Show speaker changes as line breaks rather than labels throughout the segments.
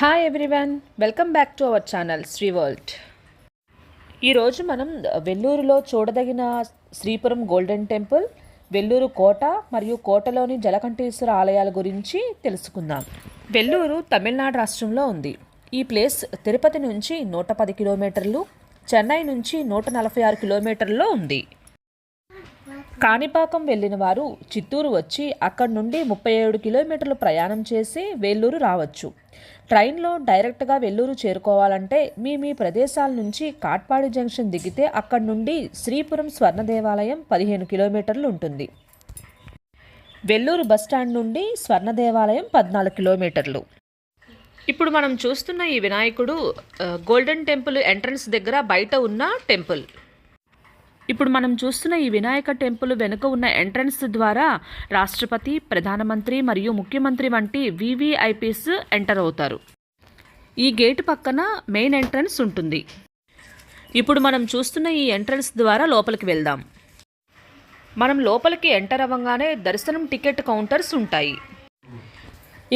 Hi everyone, welcome back to our channel Sri world. ఈరోజు మనం వెల్లూరులో చూడదగిన శ్రీపురం గోల్డెన్ టెంపుల్, వెల్లూరు కోట మరియు కోటలోని జలకంఠేశ్వర ఆలయాల గురించి తెలుసుకుందాం. వెల్లూరు తమిళనాడు రాష్ట్రంలో ఉంది. ఈ ప్లేస్ తిరుపతి నుంచి 110 కిలోమీటర్లు, చెన్నై నుంచి 146 కిలోమీటర్లలో ఉంది. కాణిపాకం వెళ్ళిన వారు చిత్తూరు వచ్చి అక్కడి నుండి 37 కిలోమీటర్లు ప్రయాణం చేసి వేలూరు రావచ్చు. ట్రైన్లో డైరెక్ట్గా వెల్లూరు చేరుకోవాలంటే మీ ప్రదేశాల నుంచి కాట్పాడి జంక్షన్ దిగితే అక్కడి నుండి శ్రీపురం స్వర్ణ దేవాలయం 15 కిలోమీటర్లు ఉంటుంది. వెల్లూరు బస్టాండ్ నుండి స్వర్ణ దేవాలయం 14 కిలోమీటర్లు. ఇప్పుడు మనం చూస్తున్న ఈ వినాయకుడు గోల్డెన్ టెంపుల్ ఎంట్రన్స్ దగ్గర బయట ఉన్న టెంపుల్. ఇప్పుడు మనం చూస్తున్న ఈ వినాయక టెంపుల్ వెనుక ఉన్న ఎంట్రన్స్ ద్వారా రాష్ట్రపతి, ప్రధానమంత్రి మరియు ముఖ్యమంత్రి వంటి వివిఐపీస్ ఎంటర్ అవుతారు. ఈ గేటు పక్కన మెయిన్ ఎంట్రన్స్ ఉంటుంది. ఇప్పుడు మనం చూస్తున్న ఈ ఎంట్రన్స్ ద్వారా లోపలికి వెళ్దాం. మనం లోపలికి ఎంటర్ అవ్వగానే దర్శనం టికెట్ కౌంటర్స్ ఉంటాయి.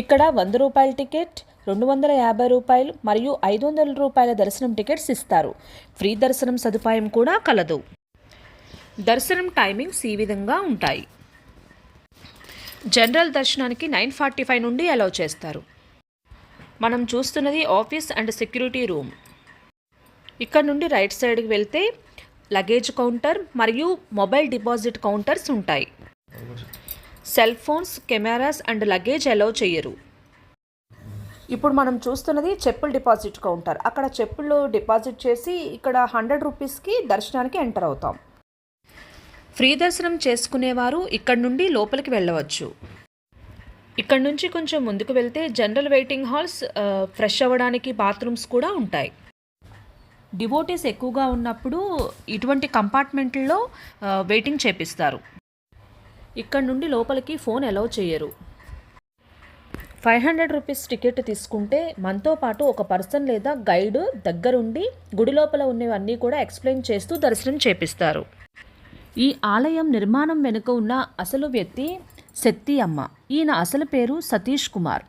ఇక్కడ 100 రూపాయల టికెట్, 250 రూపాయలు మరియు 500 రూపాయల దర్శనం టికెట్స్ ఇస్తారు. ఫ్రీ దర్శనం సదుపాయం కూడా కలదు. దర్శనం టైమింగ్స్ ఈ విధంగా ఉంటాయి. జనరల్ దర్శనానికి 9:45 నుండి అలౌ చేస్తారు. మనం చూస్తున్నది ఆఫీస్ అండ్ సెక్యూరిటీ రూమ్. ఇక్కడ నుండి రైట్ సైడ్కి వెళ్తే లగేజ్ కౌంటర్ మరియు మొబైల్ డిపాజిట్ కౌంటర్స్ ఉంటాయి. Cell phones, cameras and luggage allow చేయరు. ఇప్పుడు మనం చూస్తున్నది చెప్పుల డిపాజిట్ కౌంటర్. అక్కడ చెప్పులు డిపాజిట్ చేసి ఇక్కడ 100 రూపీస్కి దర్శనానికి ఎంటర్ అవుతాం. ఫ్రీ దర్శనం చేసుకునేవారు ఇక్కడ నుండి లోపలికి వెళ్ళవచ్చు. ఇక్కడ నుంచి కొంచెం ముందుకు వెళ్తే జనరల్ వెయిటింగ్ హాల్స్, ఫ్రెష్ అవ్వడానికి బాత్రూమ్స్ కూడా ఉంటాయి. డివోటీస్ ఎక్కువగా ఉన్నప్పుడు ఇటువంటి కంపార్ట్మెంట్లో వెయిటింగ్ చేపిస్తారు. ఇక్కడ నుండి లోపలికి ఫోన్ అలౌ చేయరు. 500 రూపీస్ టికెట్ తీసుకుంటే మనతో పాటు ఒక పర్సన్ లేదా గైడ్ దగ్గరుండి గుడి లోపల ఉన్నవన్నీ కూడా ఎక్స్ప్లెయిన్ చేస్తూ దర్శనం చేపిస్తారు. ఈ ఆలయం నిర్మాణం వెనుక ఉన్న అసలు వ్యక్తి శెట్టి అమ్మ. ఈయన అసలు పేరు సతీష్ కుమార్.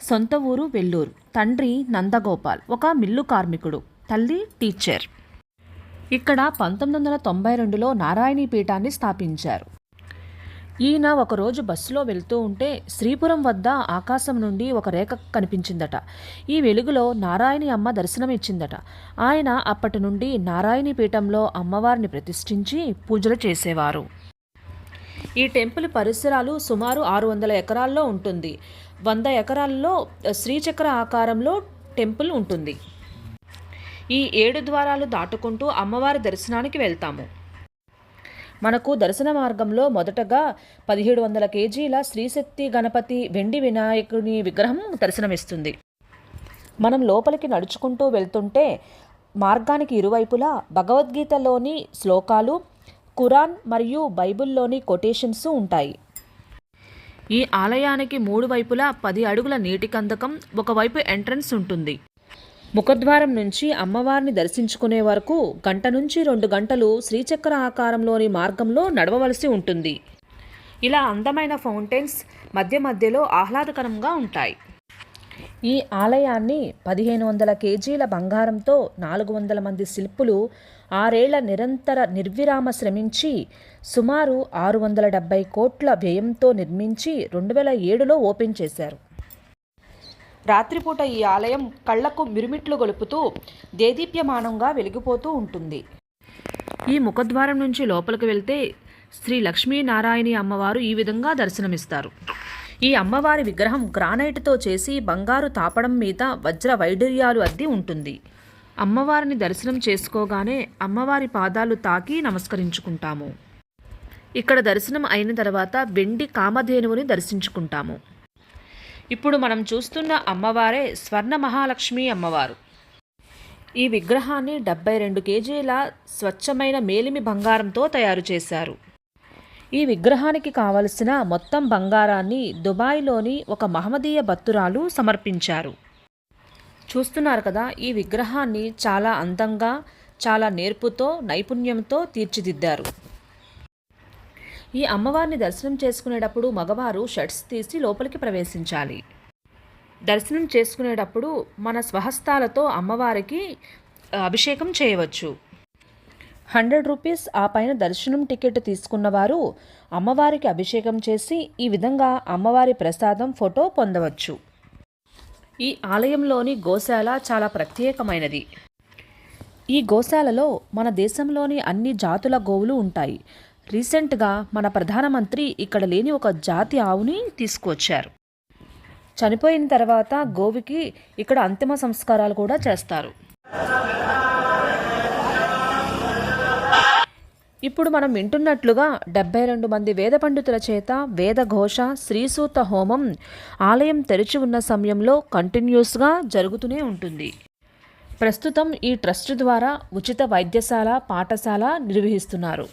సొంత ఊరు వెల్లూరు. తండ్రి నందగోపాల్, ఒక మిల్లు కార్మికుడు. తల్లి టీచర్. ఇక్కడ 1992లో నారాయణీ పీఠాన్ని స్థాపించారు. ఈయన ఒకరోజు బస్సులో వెళ్తూ ఉంటే శ్రీపురం వద్ద ఆకాశం నుండి ఒక రేఖ కనిపించిందట. ఈ వెలుగులో నారాయణి అమ్మ దర్శనం ఇచ్చిందట. ఆయన అప్పటి నుండి నారాయణీ పీఠంలో అమ్మవారిని ప్రతిష్ఠించి పూజలు చేసేవారు. ఈ టెంపుల్ పరిసరాలు సుమారు 600 ఎకరాల్లో ఉంటుంది. 100 ఎకరాల్లో శ్రీచక్ర ఆకారంలో టెంపుల్ ఉంటుంది. ఈ 7 ద్వారాలు దాటుకుంటూ అమ్మవారి దర్శనానికి వెళ్తాము. మనకు దర్శన మార్గంలో మొదటగా 1700 కేజీల శ్రీశక్తి గణపతి వెండి వినాయకుని విగ్రహం దర్శనమిస్తుంది. మనం లోపలికి నడుచుకుంటూ వెళ్తుంటే మార్గానికి ఇరువైపులా భగవద్గీతలోని శ్లోకాలు, ఖురాన్ మరియు బైబిల్లోని కొటేషన్స్ ఉంటాయి. ఈ ఆలయానికి 3 వైపులా 10 అడుగుల నీటి కందకం, ఒకవైపు ఎంట్రన్స్ ఉంటుంది. ముఖద్వారం నుంచి అమ్మవారిని దర్శించుకునే వరకు 1 నుంచి 2 గంటలు శ్రీచక్ర ఆకారంలోని మార్గంలో నడవవలసి ఉంటుంది. ఇలా అందమైన ఫౌంటైన్స్ మధ్య మధ్యలో ఆహ్లాదకరంగా ఉంటాయి. ఈ ఆలయాన్ని 1500 కేజీల బంగారంతో 400 మంది శిల్పులు 6 ఏళ్ల నిరంతర నిర్విరామ శ్రమించి సుమారు 670 కోట్ల వ్యయంతో నిర్మించి 2007లో ఓపెన్ చేశారు. రాత్రిపూట ఈ ఆలయం కళ్లకు మిరుమిట్లు గొలుపుతూ దేదీప్యమానంగా వెలిగిపోతూ ఉంటుంది. ఈ ముఖద్వారం నుంచి లోపలికి వెళ్తే శ్రీ లక్ష్మీనారాయణి అమ్మవారు ఈ విధంగా దర్శనమిస్తారు. ఈ అమ్మవారి విగ్రహం గ్రానైట్తో చేసి బంగారు తాపడం మీద వజ్ర వైడూర్యాలు అద్ది ఉంటుంది. అమ్మవారిని దర్శనం చేసుకోగానే అమ్మవారి పాదాలు తాకి నమస్కరించుకుంటాము. ఇక్కడ దర్శనం అయిన తర్వాత వెండి కామధేనువుని దర్శించుకుంటాము. ఇప్పుడు మనం చూస్తున్న అమ్మవారే స్వర్ణ మహాలక్ష్మి అమ్మవారు. ఈ విగ్రహాన్ని 72 కేజీల స్వచ్ఛమైన మేలిమి బంగారంతో తయారు చేశారు. ఈ విగ్రహానికి కావలసిన మొత్తం బంగారాన్ని దుబాయ్లోని ఒక మహమ్మదీయ భక్తురాలు సమర్పించారు. చూస్తున్నారు కదా, ఈ విగ్రహాన్ని చాలా అందంగా, చాలా నేర్పుతో, నైపుణ్యంతో తీర్చిదిద్దారు. ఈ అమ్మవారిని దర్శనం చేసుకునేటప్పుడు మగవారు షర్ట్స్ తీసి లోపలికి ప్రవేశించాలి. దర్శనం చేసుకునేటప్పుడు మన స్వహస్తాలతో అమ్మవారికి అభిషేకం చేయవచ్చు. 100 రూపీస్ ఆ పైన దర్శనం టికెట్ తీసుకున్నవారు అమ్మవారికి అభిషేకం చేసి ఈ విధంగా అమ్మవారి ప్రసాదం ఫోటో పొందవచ్చు. ఈ ఆలయంలోని గోశాల చాలా ప్రత్యేకమైనది. ఈ గోశాలలో మన దేశంలోని అన్ని జాతుల గోవులు ఉంటాయి. రీసెంట్గా మన ప్రధానమంత్రి ఇక్కడ లేని ఒక జాతి ఆవుని తీసుకువచ్చారు. చనిపోయిన తర్వాత గోవుకి ఇక్కడ అంతిమ సంస్కారాలు కూడా చేస్తారు. ఇప్పుడు మనం వింటున్నట్లుగా 72 మంది వేద పండితుల చేత వేదఘోష శ్రీసూత హోమం ఆలయం తెరిచి ఉన్న సమయంలో కంటిన్యూస్గా జరుగుతూనే ఉంటుంది. ప్రస్తుతం ఈ ట్రస్ట్ ద్వారా ఉచిత వైద్యశాల పాఠశాల నిర్వహిస్తున్నారు.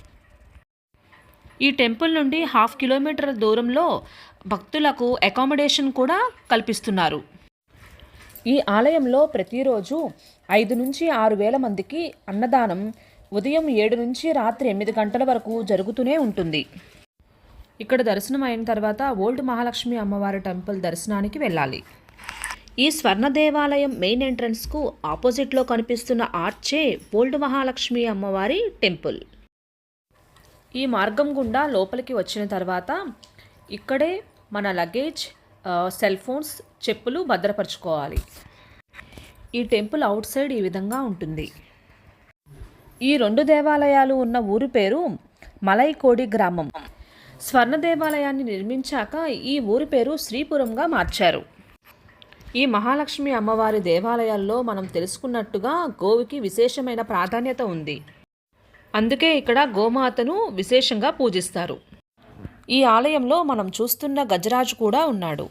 ఈ టెంపుల్ నుండి 1/2 కిలోమీటర్ దూరంలో భక్తులకు అకామిడేషన్ కూడా కల్పిస్తున్నారు. ఈ ఆలయంలో ప్రతిరోజు 5 నుంచి 6 వేల మందికి అన్నదానం ఉదయం 7 నుంచి రాత్రి 8 గంటల వరకు జరుగుతూనే ఉంటుంది. ఇక్కడ దర్శనం అయిన తర్వాత ఓల్డ్ మహాలక్ష్మి అమ్మవారి టెంపుల్ దర్శనానికి వెళ్ళాలి. ఈ స్వర్ణ దేవాలయం మెయిన్ ఎంట్రన్స్కు ఆపోజిట్లో కనిపిస్తున్న ఆర్చే ఓల్డ్ మహాలక్ష్మి అమ్మవారి టెంపుల్. ఈ మార్గం గుండా లోపలికి వచ్చిన తర్వాత ఇక్కడే మన లగేజ్, సెల్ ఫోన్స్, చెప్పులు భద్రపరచుకోవాలి. ఈ టెంపుల్ అవుట్ సైడ్ ఈ విధంగా ఉంటుంది. ఈ 2 దేవాలయాలు ఉన్న ఊరి పేరు మలైకోడి గ్రామం. స్వర్ణ దేవాలయాన్ని నిర్మించాక ఈ ఊరి పేరు శ్రీపురంగా మార్చారు. ఈ మహాలక్ష్మి అమ్మవారి దేవాలయాల్లో మనం తెలుసుకున్నట్టుగా గోవుకి విశేషమైన ప్రాధాన్యత ఉంది. అందుకే ఇక్కడ గోమాతను విశేషంగా పూజిస్తారు. ఈ ఆలయంలో మనం చూస్తున్న గజరాజు కూడా ఉన్నాడు.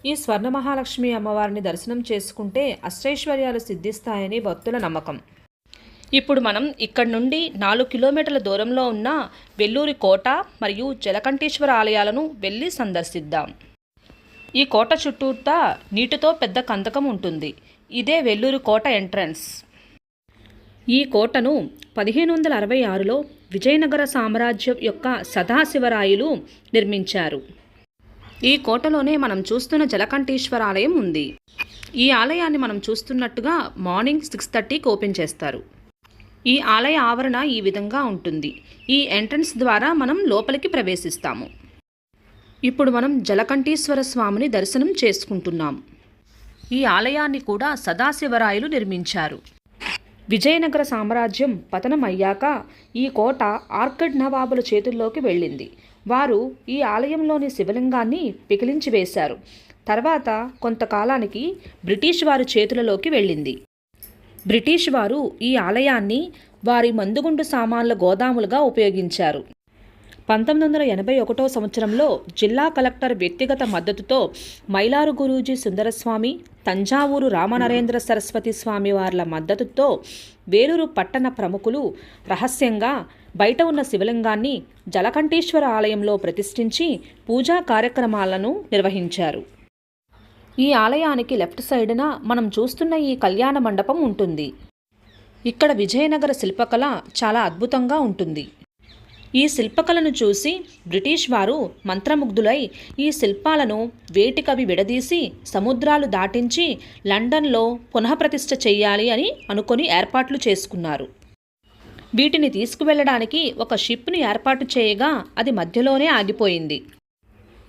ఈ స్వర్ణ మహాలక్ష్మి అమ్మవారిని దర్శనం చేసుకుంటే అష్టైశ్వర్యాలు సిద్ధిస్తాయని భక్తుల నమ్మకం. ఇప్పుడు మనం ఇక్కడి నుండి 4 కిలోమీటర్ల దూరంలో ఉన్న వెల్లూరి కోట మరియు జలకంఠేశ్వర ఆలయాలను వెళ్ళి సందర్శిద్దాం. ఈ కోట చుట్టూతా నీటితో పెద్ద కందకం ఉంటుంది. ఇదే వెల్లూరి కోట ఎంట్రన్స్. ఈ కోటను 1566లో విజయనగర సామ్రాజ్యం యొక్క సదాశివరాయలు నిర్మించారు. ఈ కోటలోనే మనం చూస్తున్న జలకంఠేశ్వర ఆలయం ఉంది. ఈ ఆలయాన్ని మనం చూస్తున్నట్టుగా మార్నింగ్ 6:30కి ఓపెన్ చేస్తారు. ఈ ఆలయ ఆవరణ ఈ విధంగా ఉంటుంది. ఈ ఎంట్రన్స్ ద్వారా మనం లోపలికి ప్రవేశిస్తాము. ఇప్పుడు మనం జలకంఠేశ్వర స్వామిని దర్శనం చేసుకుంటున్నాం. ఈ ఆలయాన్ని కూడా సదాశివరాయలు నిర్మించారు. విజయనగర సామ్రాజ్యం పతనం అయ్యాక ఈ కోట ఆర్కడ్ నవాబుల చేతుల్లోకి వెళ్ళింది. వారు ఈ ఆలయంలోని శివలింగాన్ని పికిలించి వేశారు. తర్వాత కొంతకాలానికి బ్రిటిష్ వారి చేతులలోకి వెళ్ళింది. బ్రిటిష్ వారు ఈ ఆలయాన్ని వారి మందుగుండు సామాన్ల గోదాములుగా ఉపయోగించారు. 1981వ సంవత్సరంలో జిల్లా కలెక్టర్ వ్యక్తిగత మద్దతుతో మైలారు గురూజీ సుందరస్వామి, తంజావూరు రామనరేంద్ర సరస్వతి స్వామి వార్ల మద్దతుతో వేలూరు పట్టణ ప్రముఖులు రహస్యంగా బయట ఉన్న శివలింగాన్ని జలకంఠేశ్వర ఆలయంలో ప్రతిష్ఠించి పూజా కార్యక్రమాలను నిర్వహించారు. ఈ ఆలయానికి లెఫ్ట్ సైడ్న మనం చూస్తున్న ఈ కళ్యాణ మండపం ఉంటుంది. ఇక్కడ విజయనగర శిల్పకళ చాలా అద్భుతంగా ఉంటుంది. ఈ శిల్పకళను చూసి బ్రిటిష్ వారు మంత్రముగ్ధులై ఈ శిల్పాలను వేటికవి విడదీసి సముద్రాలు దాటించి లండన్లో పునఃప్రతిష్ఠ చెయ్యాలి అని అనుకొని ఏర్పాట్లు చేసుకున్నారు. వీటిని తీసుకువెళ్ళడానికి ఒక షిప్ను ఏర్పాటు చేయగా అది మధ్యలోనే ఆగిపోయింది.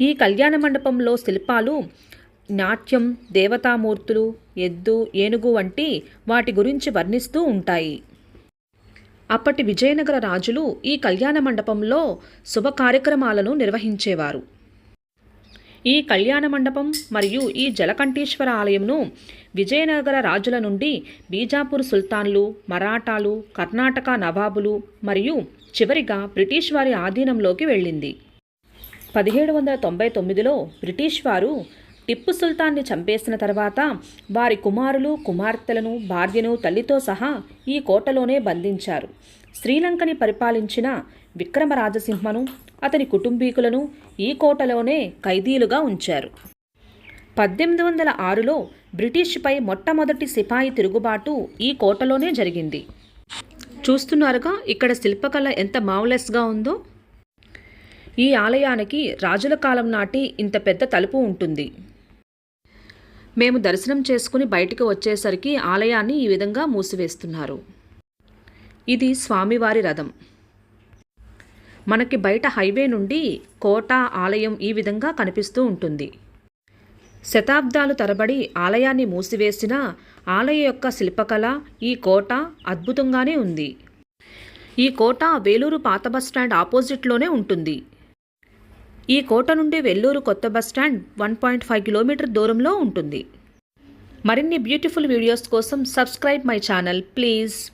ఈ కళ్యాణ మండపంలో శిల్పాలు నాట్యం, దేవతామూర్తులు, ఎద్దు, ఏనుగు వంటి వాటి గురించి వర్ణిస్తూ ఉంటాయి. అప్పటి విజయనగర రాజులు ఈ కళ్యాణ మండపంలో శుభ కార్యక్రమాలను నిర్వహించేవారు. ఈ కళ్యాణ మండపం మరియు ఈ జలకంఠేశ్వర ఆలయంను విజయనగర రాజుల నుండి బీజాపూర్ సుల్తాన్లు, మరాఠాలు, కర్ణాటక నవాబులు మరియు చివరిగా బ్రిటిష్ వారి ఆధీనంలోకి వెళ్ళింది. 1799లో బ్రిటిష్ వారు టిప్పు సుల్తాన్ని చంపేసిన తర్వాత వారి కుమారులు, కుమార్తెలను, భార్యను, తల్లితో సహా ఈ కోటలోనే బంధించారు. శ్రీలంకని పరిపాలించిన విక్రమరాజసింహను, అతని కుటుంబీకులను ఈ కోటలోనే ఖైదీలుగా ఉంచారు. 1806లో బ్రిటిష్పై మొట్టమొదటి సిపాయి తిరుగుబాటు ఈ కోటలోనే జరిగింది. చూస్తున్నారుగా ఇక్కడ శిల్పకళ ఎంత మావలెస్గా ఉందో. ఈ ఆలయానికి రాజుల కాలం నాటి ఇంత పెద్ద తలుపు ఉంటుంది. మేము దర్శనం చేసుకుని బయటికి వచ్చేసరికి ఆలయాన్ని ఈ విధంగా మూసివేస్తున్నారు. ఇది స్వామివారి రథం. మనకి బయట హైవే నుండి కోట, ఆలయం ఈ విధంగా కనిపిస్తూ ఉంటుంది. శతాబ్దాలు తరబడి ఆలయాన్ని మూసివేసిన ఆలయ యొక్క శిల్పకళ, ఈ కోట అద్భుతంగానే ఉంది. ఈ కోట వేలూరు పాత బస్టాండ్ ఆపోజిట్లోనే ఉంటుంది. ఈ కోట నుండి వెల్లూరు కొత్త బస్టాండ్ 1.5 కిలోమీటర్ దూరంలో ఉంటుంది. మరిన్ని బ్యూటిఫుల్ వీడియోస్ కోసం సబ్స్క్రైబ్ మై ఛానల్ ప్లీజ్.